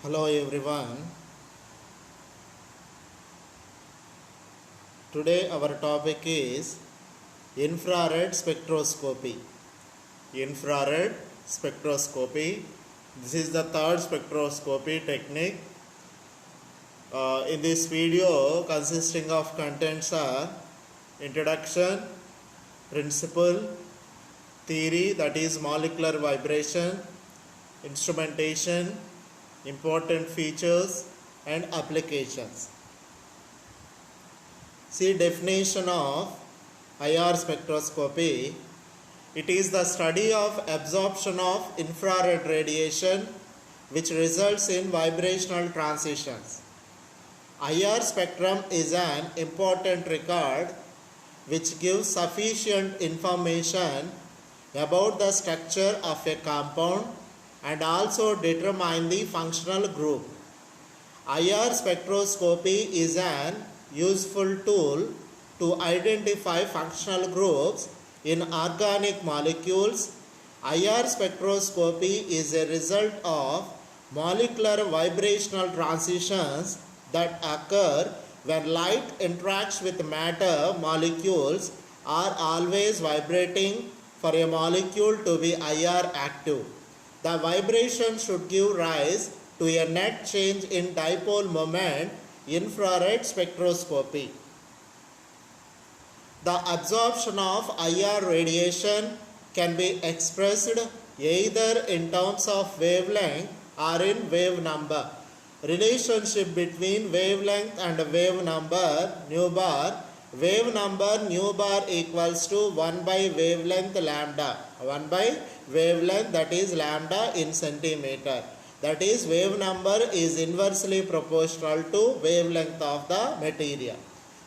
Hello everyone. Today our topic is infrared spectroscopy. Infrared spectroscopy. This is the third spectroscopy technique. In this video consisting of contents are introduction, principle, theory, that is molecular vibration, instrumentation, important features and applications. See definition of IR spectroscopy. It is the study of absorption of infrared radiation which results in vibrational transitions. IR spectrum is an important record which gives sufficient information about the structure of a compound and also determine the functional group. IR spectroscopy is an useful tool to identify functional groups in organic molecules. IR spectroscopy is a result of molecular vibrational transitions that occur when light interacts with matter. Molecules are always vibrating for a molecule to be IR active. The vibration should give rise to a net change in dipole moment. Infrared spectroscopy. The absorption of IR radiation can be expressed either in terms of wavelength or in wave number. Relationship between wavelength and wave number nu bar. Wave number nu bar equals to 1 by wavelength lambda. 1 by wavelength, that is lambda in centimeter. That is, wave number is inversely proportional to wavelength of the material.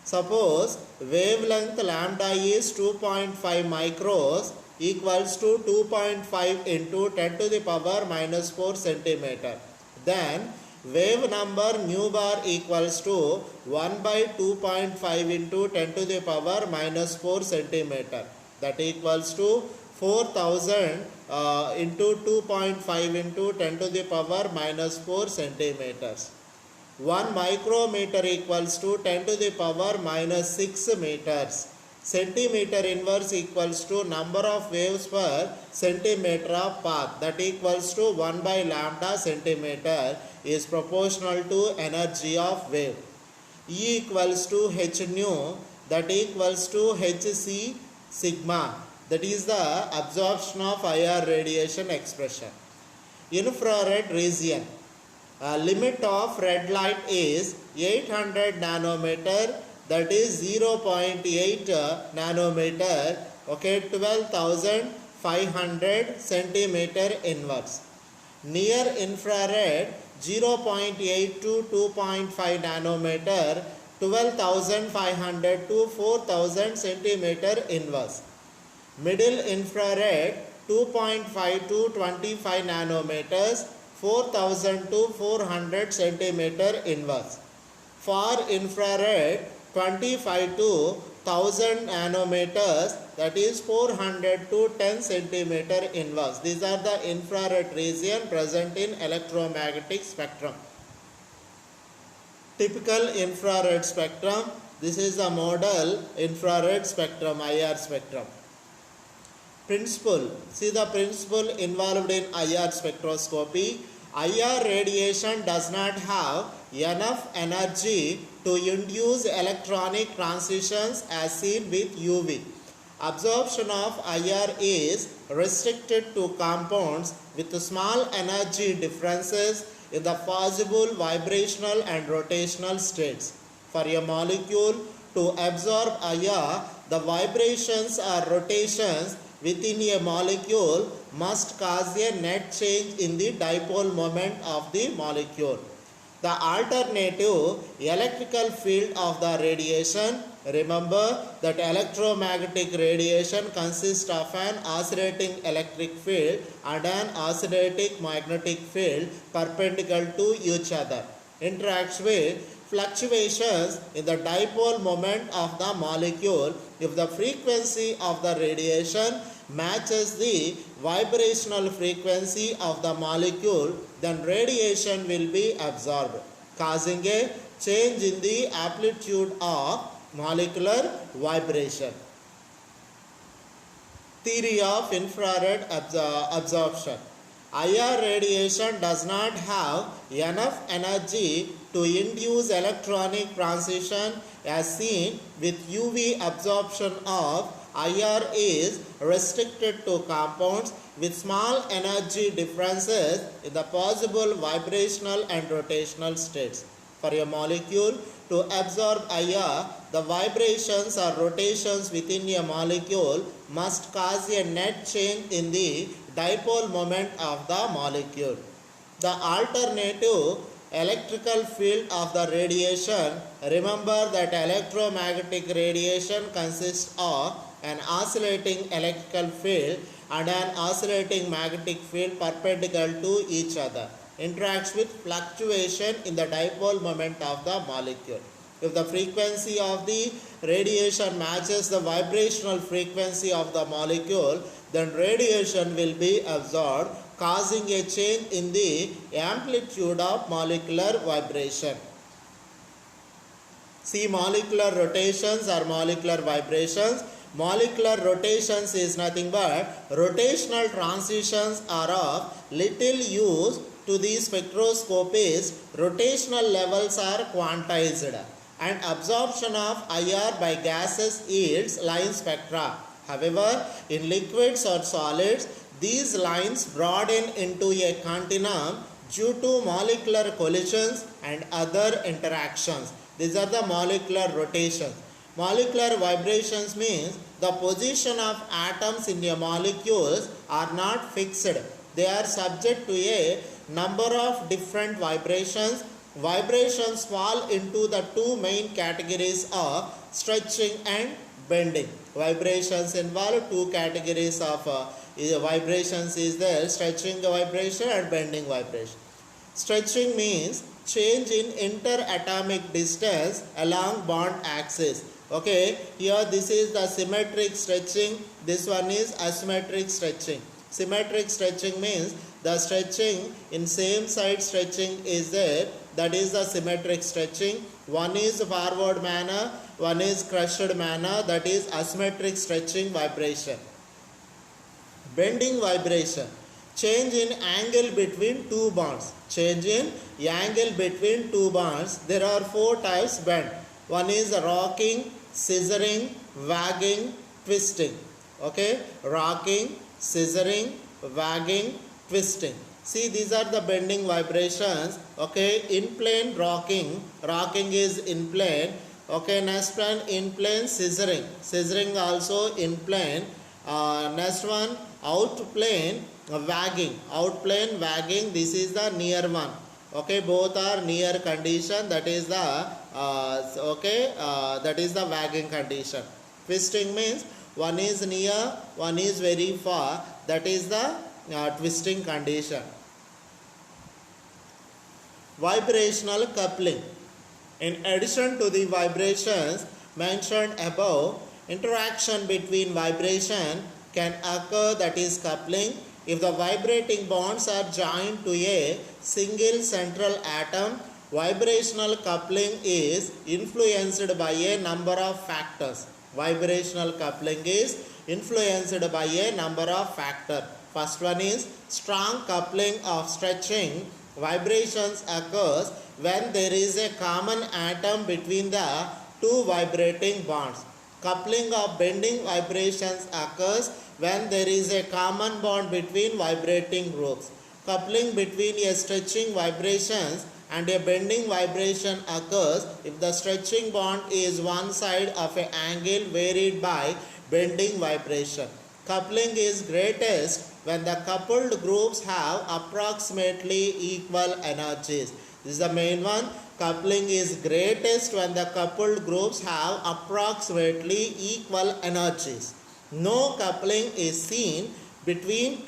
Suppose wavelength lambda is 2.5 micros equals to 2.5 into 10 to the power minus 4 centimeter. Then wave number nu bar equals to 1 by 2.5 into 10 to the power minus 4 centimeter. That equals to 4000 into 2.5 into 10 to the power minus 4 centimeters. 1 micrometer equals to 10 to the power minus 6 meters. Centimeter inverse equals to number of waves per centimeter of path. That equals to 1 by lambda centimeter is proportional to energy of wave. E equals to h nu, that equals to hc sigma. That is the absorption of IR radiation expression. Infrared region. Limit of red light is 800 nanometer, that is 0.8 nanometer, okay, 12,500 centimeter inverse. Near infrared 0.8 to 2.5 nanometer, 12,500 to 4,000 centimeter inverse. Middle infrared 2.5 to 25 nanometers, 4000 to 400 centimeter inverse. Far infrared 25 to 1000 nanometers, that is 400 to 10 centimeter inverse. These are the infrared region present in electromagnetic spectrum. Typical infrared spectrum. This is the model infrared spectrum, IR spectrum. Principle. See the principle involved in IR spectroscopy. IR radiation does not have enough energy to induce electronic transitions as seen with UV. Absorption of IR is restricted to compounds with small energy differences in the possible vibrational and rotational states. For a molecule to absorb IR, the vibrations or rotations within a molecule must cause a net change in the dipole moment of the molecule. The alternative electrical field of the radiation. Remember that electromagnetic radiation consists of an oscillating electric field and an oscillating magnetic field perpendicular to each other. Interacts with fluctuations in the dipole moment of the molecule. If the frequency of the radiation matches the vibrational frequency of the molecule, then radiation will be absorbed, causing a change in the amplitude of molecular vibration. Theory of infrared absorption. IR radiation does not have enough energy to induce electronic transition as seen with UV. Absorption of IR is restricted to compounds with small energy differences in the possible vibrational and rotational states. For a molecule to absorb IR, the vibrations or rotations within a molecule must cause a net change in the dipole moment of the molecule. The alternative electrical field of the radiation. Remember that electromagnetic radiation consists of an oscillating electrical field and an oscillating magnetic field perpendicular to each other. Interacts with fluctuation in the dipole moment of the molecule. If the frequency of the radiation matches the vibrational frequency of the molecule, then radiation will be absorbed, causing a change in the amplitude of molecular vibration. See molecular rotations or molecular vibrations. Molecular rotations is nothing but rotational transitions are of little use to the spectroscopists. Rotational levels are quantized and absorption of IR by gases yields line spectra. However, in liquids or solids, these lines broaden into a continuum due to molecular collisions and other interactions. These are the molecular rotations. Molecular vibrations means the position of atoms in a molecule are not fixed. They are subject to a number of different vibrations. Vibrations fall into the two main categories of stretching and bending. Vibrations involve two categories of vibrations is there, stretching vibration and bending vibration. Stretching means change in interatomic distance along bond axis. Okay, here this is the symmetric stretching, this one is asymmetric stretching. Symmetric stretching means the stretching in same side stretching is there, that is the symmetric stretching. One is forward manner, one is crushed manner, that is asymmetric stretching vibration. Bending vibration, change in angle between two bonds. Change in angle between two bonds. There are four types bend. One is rocking, scissoring, wagging, twisting. Okay, rocking, scissoring, wagging, twisting. See, these are the bending vibrations. Okay, in plane rocking, rocking is in plane. Okay, next one in plane scissoring, scissoring also in plane. Next one out plane wagging, out plane wagging, this is the near one. Okay, both are near condition, that is the that is the wagging condition. Twisting means one is near, one is very far, that is the twisting condition. Vibrational coupling. In addition to the vibrations mentioned above, interaction between vibration can occur, that is coupling, if the vibrating bonds are joined to a single central atom. Vibrational coupling is influenced by a number of factors. Vibrational coupling is influenced by a number of factors. First one is strong coupling of stretching. Vibrations occurs when there is a common atom between the two vibrating bonds. Coupling of bending vibrations occurs when there is a common bond between vibrating groups. Coupling between a stretching vibrations and a bending vibration occurs if the stretching bond is one side of an angle varied by bending vibration. Coupling is greatest when the coupled groups have approximately equal energies. This is the main one. Coupling is greatest when the coupled groups have approximately equal energies. No coupling is seen between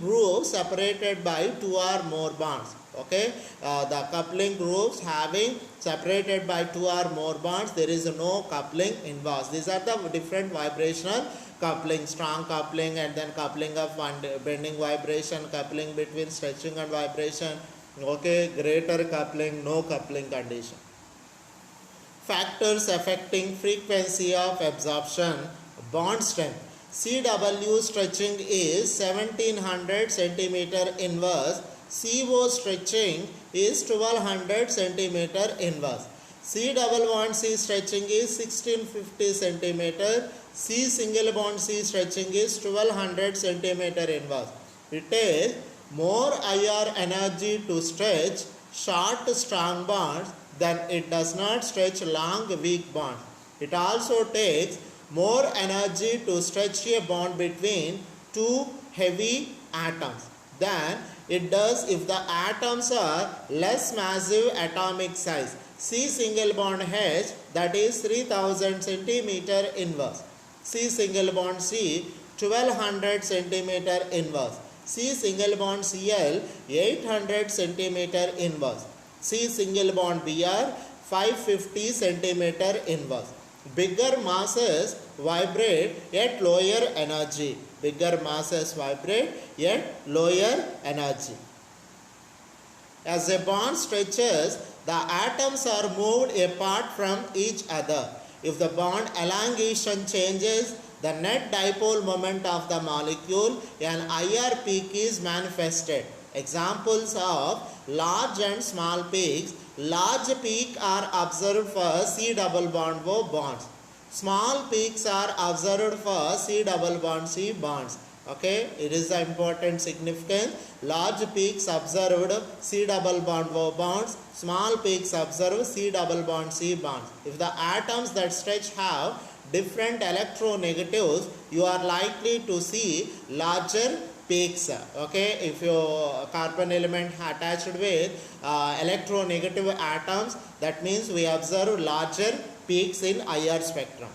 groups separated by two or more bonds. Okay, the coupling groups having separated by 2 or more bonds, there is no coupling involved. These are the different vibrational coupling: strong coupling, and then coupling of bending vibration, coupling between stretching and vibration. Okay, greater coupling, no coupling condition. Factors affecting frequency of absorption: bond strength. CW stretching is 1700 centimeter inverse. CO stretching is 1200 centimeter inverse. C double bond C stretching is 1650 centimeter. C single bond C stretching is 1200 centimeter inverse. It takes more IR energy to stretch short strong bonds than it does not stretch long weak bonds. It also takes more energy to stretch a bond between two heavy atoms than it does if the atoms are less massive atomic size. C single bond H, that is 3000 centimeter inverse. C single bond C 1200 centimeter inverse. C single bond Cl 800 centimeter inverse. C single bond Br 550 centimeter inverse. Bigger masses vibrate at lower energy. Bigger masses vibrate at lower energy. As a bond stretches, the atoms are moved apart from each other. If the bond elongation changes the net dipole moment of the molecule, an IR peak is manifested. Examples of large and small peaks: large peaks are observed for C double bond O bonds. Small peaks are observed for C double bond C bonds. Okay, it is the important significance. Large peaks observed C double bond O bonds. Small peaks observed C double bond C bonds. If the atoms that stretch have different electronegatives, you are likely to see larger peaks. Okay, if your carbon element attached with electronegative atoms, that means we observe larger peaks in IR spectrum.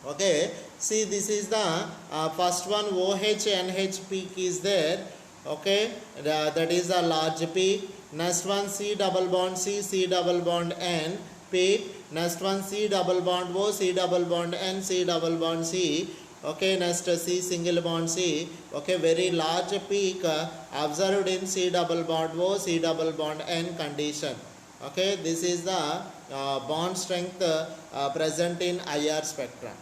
Okay, see, this is the first one, OH NH peak is there. Okay, that is a large peak. Next one, C double bond C, C double bond N peak. Next one, C double bond O, C double bond N, C double bond C. Okay, next C single bond C. Okay, very large peak observed in C double bond O, C double bond N condition. Okay, this is the bond strength present in IR spectrum.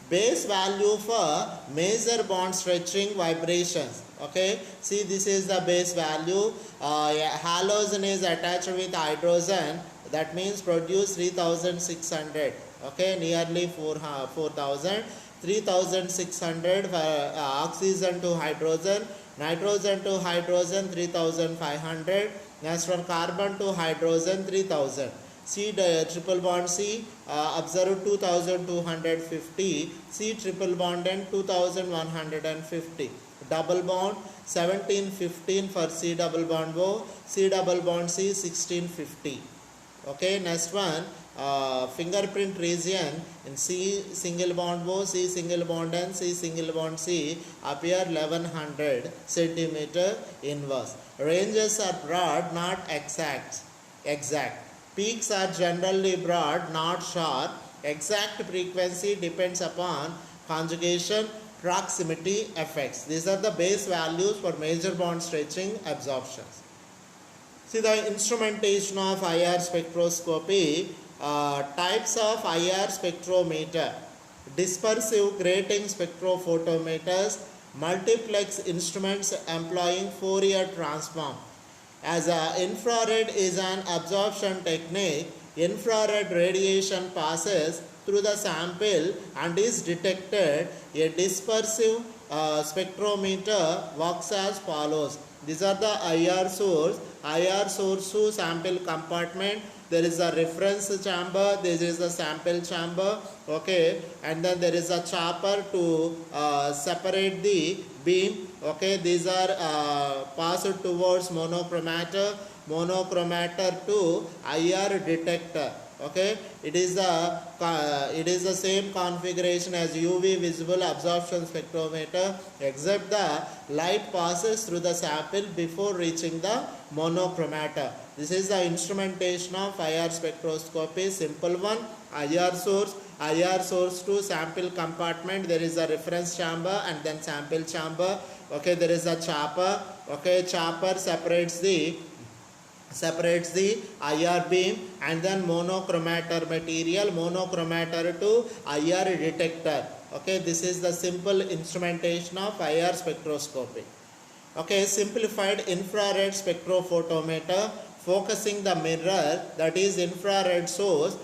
Base value for major bond stretching vibrations. Okay, see, this is the base value. Halogen is attached with hydrogen, that means produce 3600. Okay, nearly 4000. 3600 for oxygen to hydrogen, nitrogen to hydrogen 3500. Next one, carbon to hydrogen 3000. C triple bond C observed 2250. C triple bond N 2150. Double bond 1715 for C double bond O. C double bond C 1650. Okay, next one, fingerprint region in C single bond O, C single bond N, C single bond C appear 1100 centimeter inverse. Ranges are broad, not exact. Peaks are generally broad, not sharp. Exact frequency depends upon conjugation, proximity effects. These are the base values for major bond stretching absorptions. See the instrumentation of IR spectroscopy. Types of IR spectrometer: dispersive grating spectrophotometers, multiplex instruments employing Fourier transform. As infrared is an absorption technique, infrared radiation passes through the sample and is detected. A dispersive spectrometer works as follows. These are the IR source. IR source to sample compartment. There is a reference chamber, there is a sample chamber. Okay, and then there is a chopper to separate the beam. Okay, these are passed towards monochromator to IR detector. Okay, it is the same configuration as UV visible absorption spectrometer, except the light passes through the sample before reaching the monochromator. This is the instrumentation of IR spectroscopy. Simple one. IR source to sample compartment. There is a reference chamber and then sample chamber. Okay, there is a chopper. Okay, chopper separates the IR beam, and then monochromator material, monochromator to IR detector. Okay, this is the simple instrumentation of IR spectroscopy. Okay, simplified infrared spectrophotometer, focusing the mirror, that is infrared source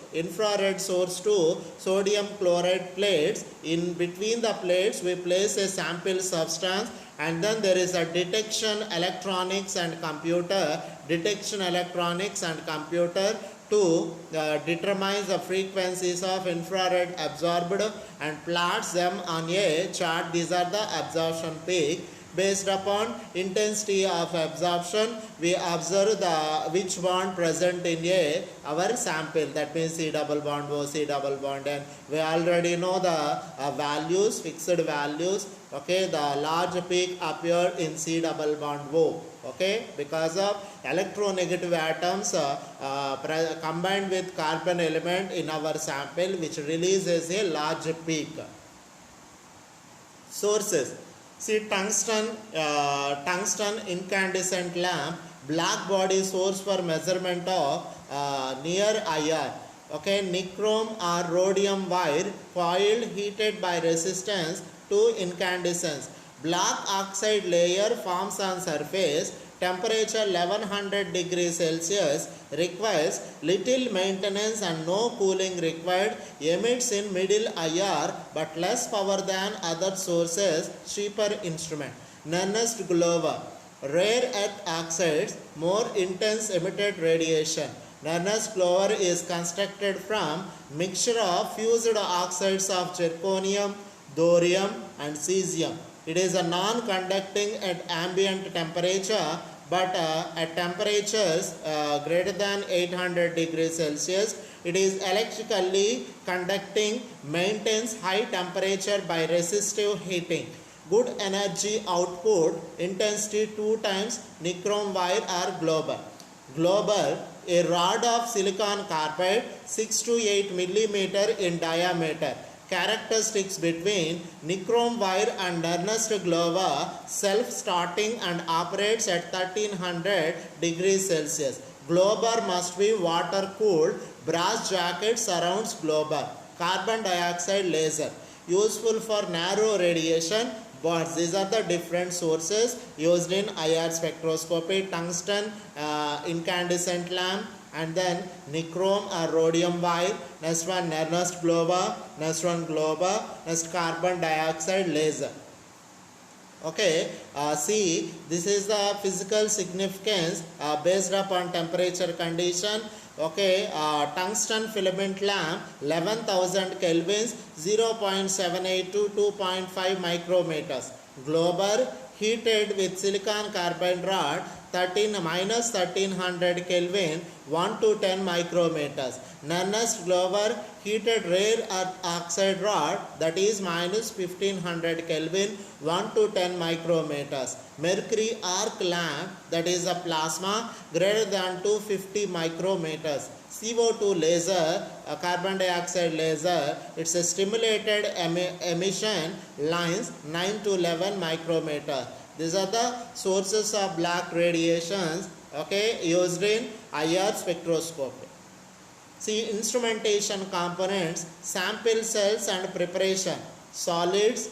to sodium chloride plates. In between the plates we place a sample substance, and then there is a detection electronics and computer to determine the frequencies of infrared absorbed and plots them on a chart. These are the absorption peak. Based upon intensity of absorption, we observe which bond present in our sample, that means C double bond O, C double bond N. We already know the values, fixed values. Okay, the large peak appeared in C double bond O. Okay, because of electronegative atoms combined with carbon element in our sample, which releases a large peak. Sources. See, tungsten incandescent lamp, black body source for measurement of near IR. Okay, nichrome or rhodium wire, coiled, heated by resistance to incandescence. Black oxide layer forms on surface. Temperature 1100 degrees Celsius, requires little maintenance and no cooling required. Emits in middle IR but less power than other sources. Cheaper instrument. Nernst Glover, rare earth oxides, more intense emitted radiation. Nernst Glover is constructed from mixture of fused oxides of zirconium, thorium and cesium. It is a non-conducting at ambient temperature, but at temperatures greater than 800 degrees Celsius, it is electrically conducting, maintains high temperature by resistive heating. Good energy output, intensity 2 times nichrome wire or Glober. Glober, a rod of silicon carbide 6 to 8 millimeter in diameter. Characteristics between nichrome wire and Nernst Glover: self-starting and operates at 1300 degrees Celsius. Glober must be water cooled. Brass jacket surrounds Glober. Carbon dioxide laser, useful for narrow radiation bonds. These are the different sources used in IR spectroscopy. Tungsten incandescent lamp, and then nichrome or rhodium wire. Next one Nernst Glover, next one Glober, next carbon dioxide laser. Okay, see, this is the physical significance based upon temperature condition. Okay, tungsten filament lamp 11,000 kelvins, 0.78 to 2.5 micrometers. Glober, heated with silicon carbide rod, minus 1300 Kelvin, 1 to 10 micrometers. Nernst Glover, heated rare earth oxide rod, that is minus 1500 Kelvin, 1 to 10 micrometers. Mercury arc lamp, that is a plasma, greater than 250 micrometers. CO2 laser, a carbon dioxide laser, it's a stimulated emission lines 9 to 11 micrometers. These are the sources of black radiations, okay, used in IR spectroscopy. See, instrumentation components: sample cells and preparation. Solids,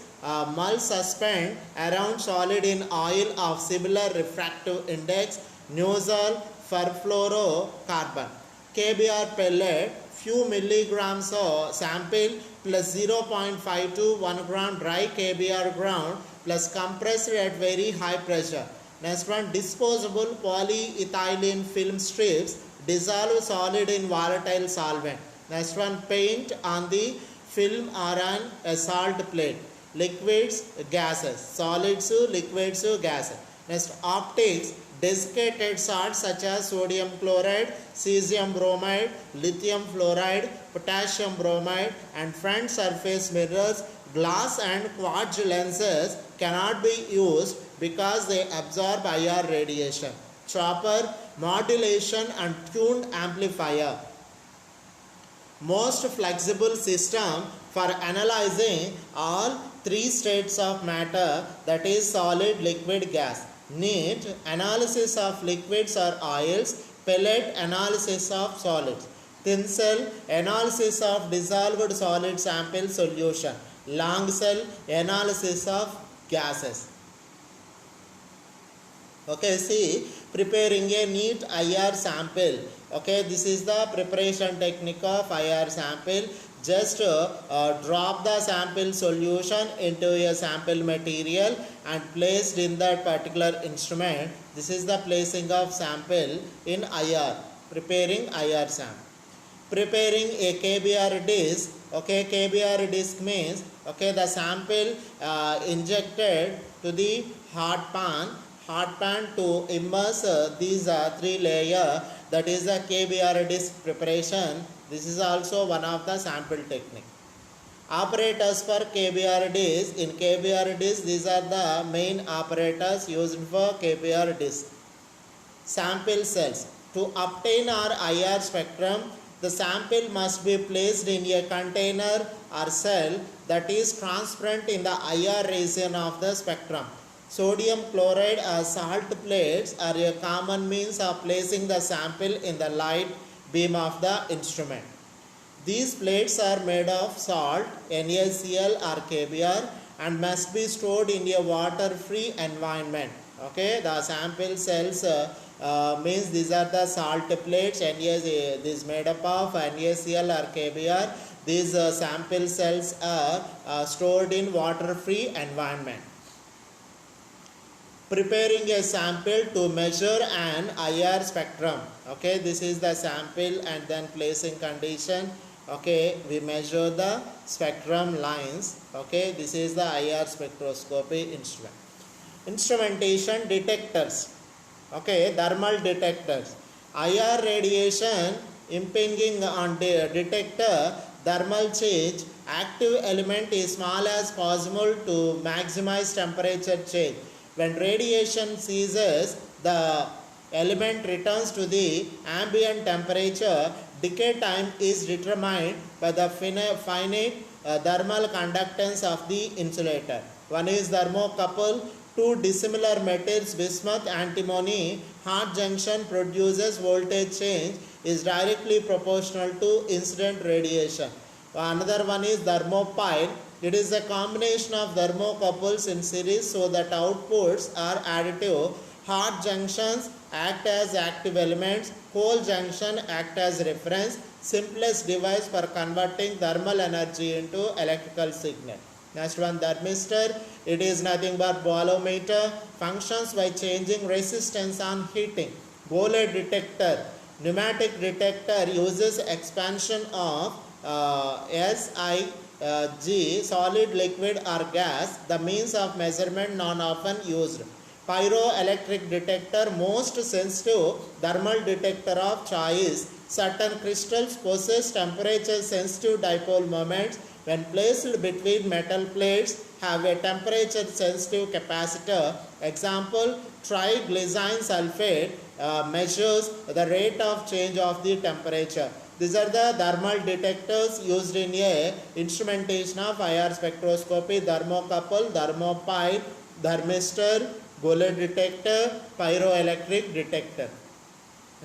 mul suspend around solid in oil of similar refractive index. Nozzle, perfluorocarbon. KBr pellet, few milligrams of sample plus 0.5 to 1 gram dry KBr ground plus compressed at very high pressure. Next one, disposable polyethylene film strips, dissolve solid in volatile solvent. Next one, paint on the film or on a salt plate. Liquids, gases, solids, liquids, gases. Next, optics, Desiccated salts such as sodium chloride, cesium bromide, lithium fluoride, potassium bromide, and front surface mirrors, glass and quartz lenses cannot be used because they absorb IR radiation. Chopper, modulation and tuned amplifier. Most flexible system for analyzing all three states of matter, that is solid, liquid, gas. Neat analysis of liquids or oils, pellet analysis of solids, thin cell analysis of dissolved solid sample solution, long cell analysis of gases. Okay, see, preparing a neat IR sample. Okay, this is the preparation technique of IR sample. Just drop the sample solution into a sample material and placed in that particular instrument. This is the placing of sample in IR, preparing IR sample. Preparing a KBR disc. Okay, KBR disc means, okay, the sample injected to the hot pan to immerse these three layers, that is the KBR disc preparation. This is also one of the sample technique. Apparatus for KBR disc. In KBR disc, these are the main apparatus used for KBR disc. Sample cells. To obtain our IR spectrum, the sample must be placed in a container or cell that is transparent in the IR region of the spectrum. Sodium chloride or salt plates are a common means of placing the sample in the light beam of the instrument. These plates are made of salt, NaCl or KBr, and must be stored in a water-free environment. Okay, the sample cells means these are the salt plates, this is made up of NaCl or KBr. These sample cells are stored in water-free environment. Preparing a sample to measure an IR spectrum. Okay, this is the sample and then placing condition. Okay, we measure the spectrum lines. Okay, this is the IR spectroscopy instrument. Instrumentation, detectors. Okay, thermal detectors. IR radiation impinging on the detector, thermal change. Active element is small as possible to maximize temperature change. When radiation ceases, the element returns to the ambient temperature. Decay time is determined by the finite thermal conductance of the insulator. One is thermocouple. Two dissimilar metals, bismuth, antimony, hot junction produces voltage change is directly proportional to incident radiation. Another one is thermopile. It is a combination of thermocouples in series so that outputs are additive. Hot junctions act as active elements. Cold junction act as reference. Simplest device for converting thermal energy into electrical signal. Next one, thermistor. It is nothing but bolometer. Functions by changing resistance on heating. Bolide detector. Pneumatic detector uses expansion of SI solid, liquid or gas, the means of measurement not often used. Pyroelectric detector, most sensitive thermal detector of choice. Certain crystals possess temperature sensitive dipole moments. When placed between metal plates, have a temperature sensitive capacitor. Example, triglycine sulfate measures the rate of change of the temperature. These are the thermal detectors used in a instrumentation of IR spectroscopy: thermocouple, thermopile, thermistor, bolide detector, pyroelectric detector.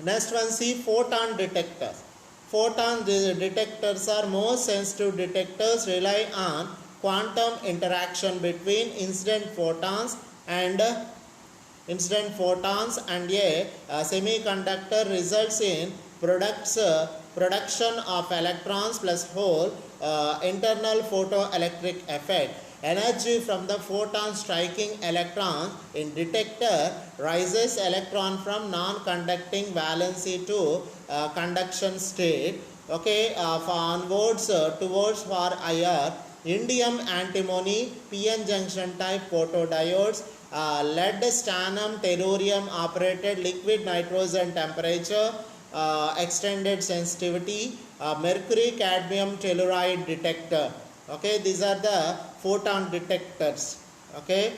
Next one, see photon detectors. Photon detectors are most sensitive detectors, rely on quantum interaction between incident photons and a semiconductor results in production of electrons plus hole, internal photoelectric effect. Energy from the photon striking electron in detector rises electron from non-conducting valency to conduction state. Okay, onwards towards for IR, indium antimony, PN junction type photodiodes, lead, stannum, tellurium operated liquid nitrogen temperature, extended sensitivity, mercury cadmium telluride detector. Okay, these are the photon detectors. Okay,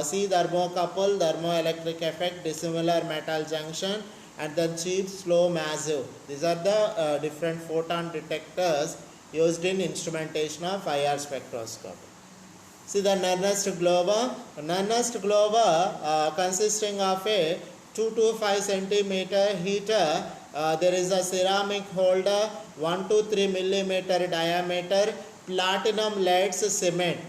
see thermocouple, thermoelectric effect, dissimilar metal junction, and then cheap, slow, massive. These are the different photon detectors used in instrumentation of IR spectroscopy. See the Nernst globe. Nernst globe consisting of a 2 to 5 centimeter heater. There is a ceramic holder 1 to 3 millimeter diameter, platinum leads cement,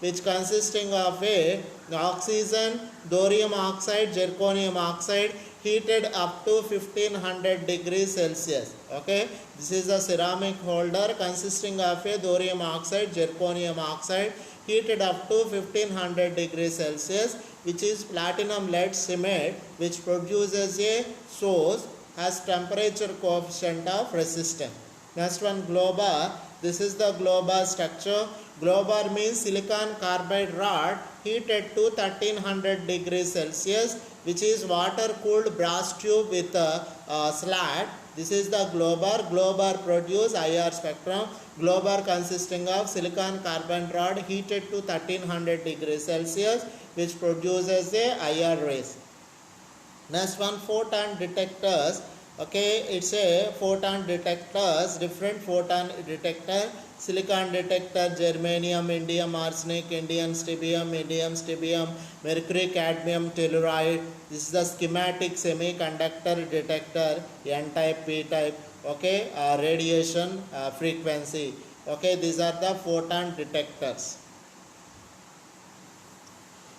which consisting of a oxygen, thorium oxide, zirconium oxide, heated up to 1500 degrees Celsius. Okay, this is a ceramic holder consisting of a thorium oxide, zirconium oxide, heated up to 1500 degrees Celsius, which is platinum lead cement, which produces a source has temperature coefficient of resistance. Next one, globar. This is the globar structure. Globar means silicon carbide rod heated to 1300 degrees Celsius, which is water cooled brass tube with a slat. This is the globar. Globar produce IR spectrum. Globar consisting of silicon carbide rod heated to 1300 degrees Celsius, which produces a IR rays. Next one, photon detectors. Okay, it's a photon detectors, different photon detector, silicon detector, germanium, indium arsenic, indium stibbium, mercury cadmium telluride. This is the schematic semiconductor detector, N type, P type. Okay, radiation frequency. Okay, these are the photon detectors.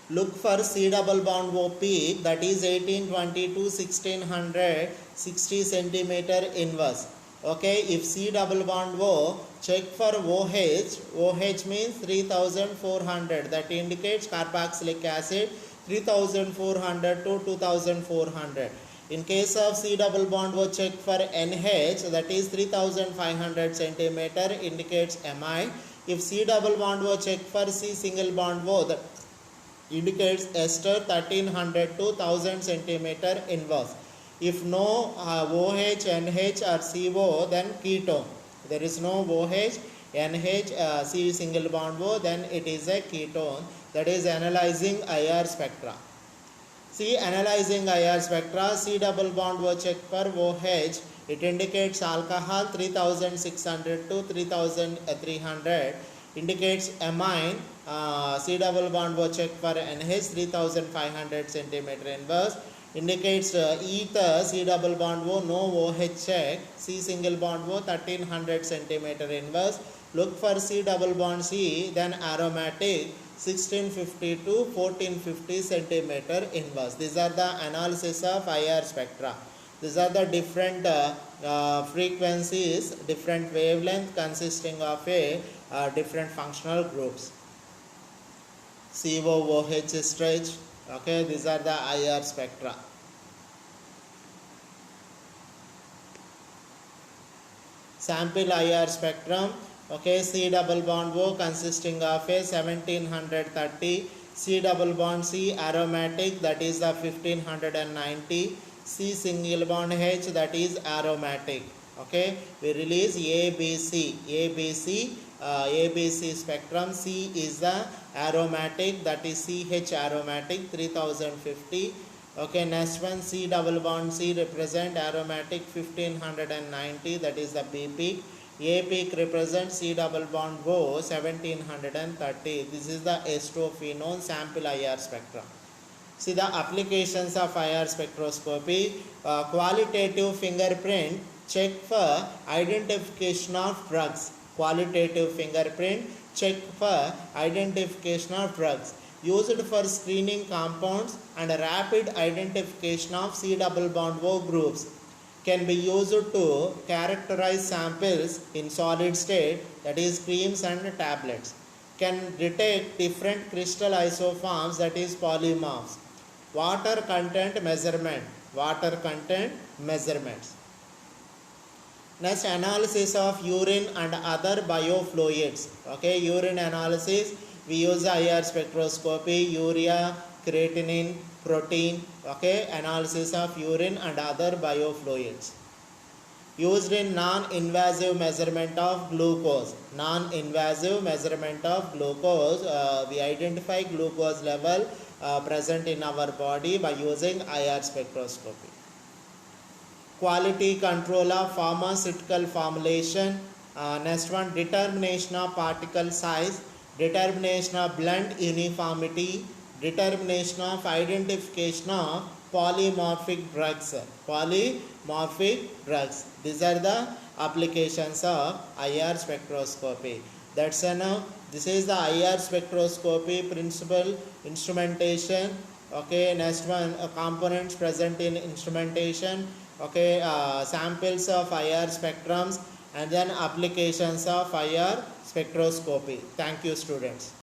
Look for C double bond O peak, that is 1820 to 1660 centimeter inverse. Okay, if C double bond O, check for OH. OH means 3400, that indicates carboxylic acid, 3400 to 2400. In case of C double bond O, check for NH, that is 3500 centimeter, indicates Mi. If C double bond O, check for C single bond O, that indicates ester, 1300 to 1000 centimeter inverse. If no OH, NH or CO, then ketone. There is no OH, NH, C single bond O, then it is a ketone. That is analyzing IR spectra. See, analyzing IR spectra, C double bond O, check for OH. It indicates alcohol, 3600 to 3300. Indicates amine. C double bond O, check for NH, 3500 centimeter inverse. Indicates ether, C double bond O, no OH check. C single bond O, 1300 centimeter inverse. Look for C double bond C, then aromatic, 1650 to 1450 centimeter inverse. These are the analysis of IR spectra. These are the different frequencies, different wavelength consisting of a different functional groups. COOH stretch. Okay, these are the IR spectra. Sample IR spectrum. Okay, C double bond O consisting of a 1730, C double bond C aromatic, that is the 1590, C single bond H, that is aromatic. Okay, we release ABC spectrum. C is the aromatic, that is CH aromatic, 3050. Okay, next one, C double bond C represent aromatic, 1590, that is the B peak. A peak represents C double bond O, 1730. This is the S2-phenone sample IR spectrum. See the applications of IR spectroscopy. Qualitative fingerprint, check for identification of drugs. Qualitative fingerprint, check for identification of drugs. Used for screening compounds and rapid identification of C double bond O groups. Can be used to characterize samples in solid state, that is creams and tablets. Can detect different crystal isoforms, that is polymorphs. Water content measurement. Next, analysis of urine and other biofluids. Okay, urine analysis. we use IR spectroscopy, urea, creatinine, protein, okay, analysis of urine and other biofluids. Used in non-invasive measurement of glucose. Non-invasive measurement of glucose, we identify glucose level present in our body by using IR spectroscopy. Quality control of pharmaceutical formulation. Next one, determination of particle size, determination of blend uniformity, determination of identification of polymorphic drugs. Polymorphic drugs. These are the applications of IR spectroscopy. That's enough. This is the IR spectroscopy principle, instrumentation. Okay, next one, components present in instrumentation. Okay, samples of IR spectrums, and then applications of IR spectroscopy. Thank you, students.